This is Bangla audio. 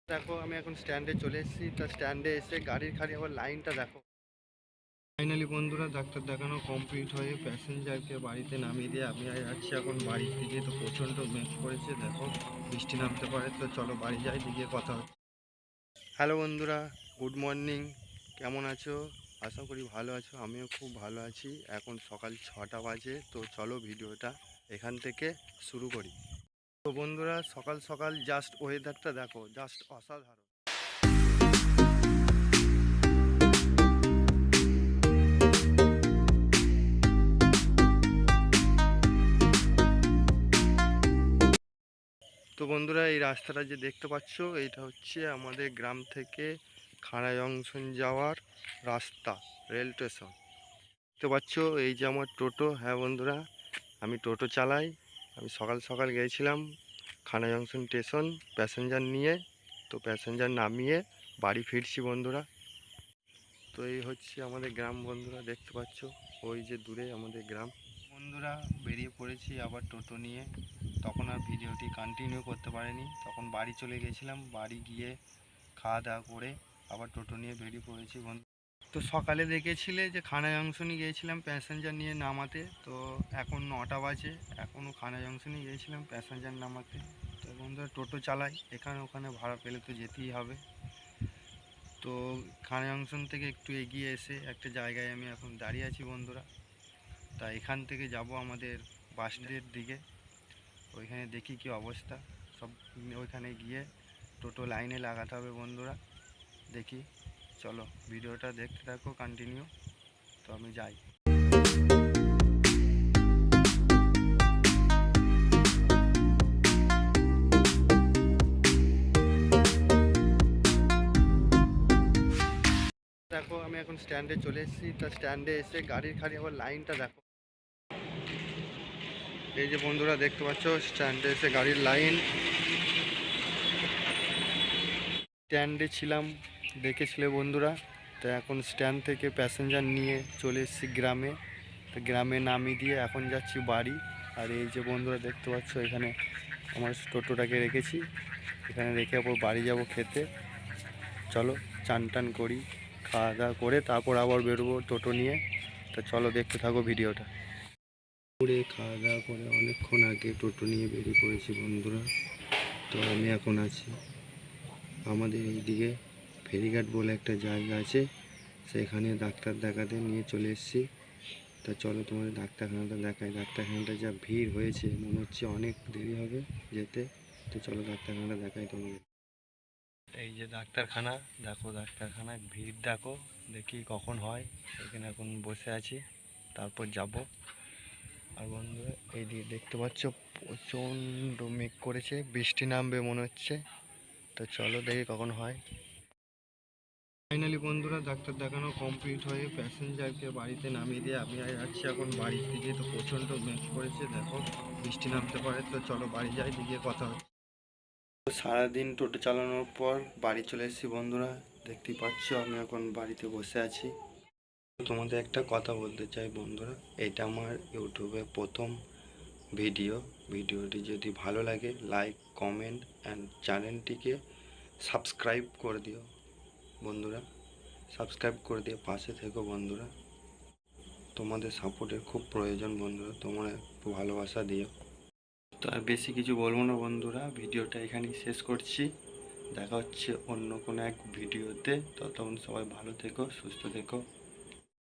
দেখো আমি এখন স্ট্যান্ডে চলে এসেছি। তা স্ট্যান্ডে এসে গাড়ির খালি আবার লাইনটা দেখো। ফাইনালি বন্ধুরা ডাক্তার দেখানো কমপ্লিট হয়ে প্যাসেঞ্জারকে বাড়িতে নামিয়ে দিয়ে আমি যাচ্ছি এখন বাড়ির দিকে। তো প্রচণ্ড মেঘ করেছে, দেখো বৃষ্টি নামতে পারে। তো চলো বাড়ি যাই, দিকে কথা হচ্ছে। হ্যালো বন্ধুরা, গুড মর্নিং। কেমন আছো? আশা করি ভালো আছো, আমিও খুব ভালো আছি। এখন সকাল 6টা বাজে। তো চলো ভিডিওটা এখান থেকে শুরু করি। তো বন্ধুরা সকাল সকাল জাস্ট ওয়েদারটা দেখো, জাস্ট অসাধারণ। তো বন্ধুরা এই রাস্তাটা যে দেখতে পাচ্ছ, এইটা হচ্ছে আমাদের গ্রাম থেকে খাড়া জংশন যাওয়ার রাস্তা, রেল স্টেশন। দেখতে পাচ্ছ এই যে আমার টোটো। হ্যাঁ বন্ধুরা, আমি টোটো চালাই। আমি সকাল সকাল গিয়েছিলাম খাড়া জংশন স্টেশন প্যাসেঞ্জার নিয়ে। তো প্যাসেঞ্জার নামিয়ে বাড়ি ফিরছি বন্ধুরা। তো এই হচ্ছে আমাদের গ্রাম বন্ধুরা, দেখতে পাচ্ছ ওই যে দূরে আমাদের গ্রাম। বন্ধুরা বেরিয়ে পড়েছি আবার টোটো নিয়ে। তখন আর ভিডিওটি কন্টিনিউ করতে পারিনি, তখন বাড়ি চলে গেছিলাম। বাড়ি গিয়ে খাওয়া দাওয়া করে আবার টোটো নিয়ে বেরিয়ে পড়েছি বন্ধু। তো সকালে দেখেছিলে যে খানা জংশনে গিয়েছিলাম প্যাসেঞ্জার নিয়ে নামাতে। তো এখন 9টা বাজে, এখনও খানা জংশনে গিয়েছিলাম প্যাসেঞ্জার নামাতে। তো বন্ধুরা টোটো চালাই, এখানে ওখানে ভাড়া পেলে তো যেতেই হবে। তো খানা জংশন থেকে একটু এগিয়ে এসে একটা জায়গায় আমি এখন দাঁড়িয়ে আছি বন্ধুরা। তা এখান থেকে যাব আমাদের বাস স্ট্যান্ডের দিকে। ওইখানে দেখি কি অবস্থা সব। ওইখানে গিয়ে টোটো লাইনে লাগাতে হবে বন্ধুরা। দেখি, চলো ভিডিওটা দেখতে থাকো কন্টিনিউ। তো আমি যাই। দেখো আমি এখন স্ট্যান্ডে চলে এসেছি। তা স্ট্যান্ডে এসে গাড়ির খালি আবার লাইনটা দেখো। এই যে বন্ধুরা দেখতে পাচ্ছ স্ট্যান্ডে এসে গাড়ির লাইন। স্ট্যান্ডে ছিলাম, দেখেছিলে বন্ধুরা। তো এখন স্ট্যান্ড থেকে প্যাসেঞ্জার নিয়ে চলে এসেছি গ্রামে। তো গ্রামে নামিয়ে দিয়ে এখন যাচ্ছি বাড়ি। আর এই যে বন্ধুরা দেখতে পাচ্ছ এখানে আমার টোটোটাকে রেখেছি, এখানে রেখে আবার বাড়ি যাব খেতে। চলো চান টান করি, খাওয়া দাওয়া করে তারপর আবার বেরোবো টোটো নিয়ে। তো চলো দেখতে থাকো ভিডিওটা। করে খাওয়া দাওয়া করে অনেকক্ষণ আগে টোটো নিয়ে বেরিয়ে পড়েছি বন্ধুরা। তো আমি এখন আছি আমাদের এইদিকে ফেরিঘাট বলে একটা জায়গা আছে, সেখানে ডাক্তার দেখাতে নিয়ে চলে এসেছি। তা চলো তোমাদের ডাক্তারখানাটা দেখাই। ডাক্তারখানাটা যা ভিড় হয়েছে, মনে হচ্ছে অনেক দেরি হবে যেতে। তো চলো ডাক্তারখানাটা দেখাই তোমাদের। এই যে ডাক্তারখানা, দেখো ডাক্তারখানায় ভিড় দেখো, দেখি কখন হয়। এখানে এখন বসে আছি, তারপর যাব। আর বন্ধুরা এই দিকে দেখতে পাচ্ছ প্রচণ্ড মেঘ করেছে, বৃষ্টি নামবে মনে হচ্ছে। তো চলো দেখি কখন হয়। ফাইনালি বন্ধুরা ডাক্তার দেখানো কমপ্লিট হয়ে প্যাসেঞ্জারকে বাড়িতে নামিয়ে দিয়ে আমি যাচ্ছি এখন বাড়ির দিকে। তো প্রচণ্ড মেঘ করেছে, দেখো বৃষ্টি নামতে পারে। তো চলো বাড়ি যাই, দিকে কথা হচ্ছে। তো সারাদিন টোটো চালানোর পর বাড়ি চলে এসেছি বন্ধুরা। দেখতেই পাচ্ছ আমি এখন বাড়িতে বসে আছি। তোমাদের একটা কথা বলতে চাই বন্ধুরা, এটা আমার ইউটিউবে প্রথম ভিডিওটি যদি ভালো লাগে লাইক কমেন্ট অ্যান্ড চ্যানেলটিকে সাবস্ক্রাইব করে দিও বন্ধুরা। সাবস্ক্রাইব করে দিয়ে পাশে থেকো বন্ধুরা। তোমাদের সাপোর্টের খুব প্রয়োজন বন্ধুরা, তোমরা একটু ভালোবাসা দিও। তো আর বেশি কিছু বলবো না বন্ধুরা, ভিডিওটা এখানেই শেষ করছি। দেখা হচ্ছে অন্য কোনো এক ভিডিওতে। ততক্ষণ সবাই ভালো থেকো, সুস্থ থেকো।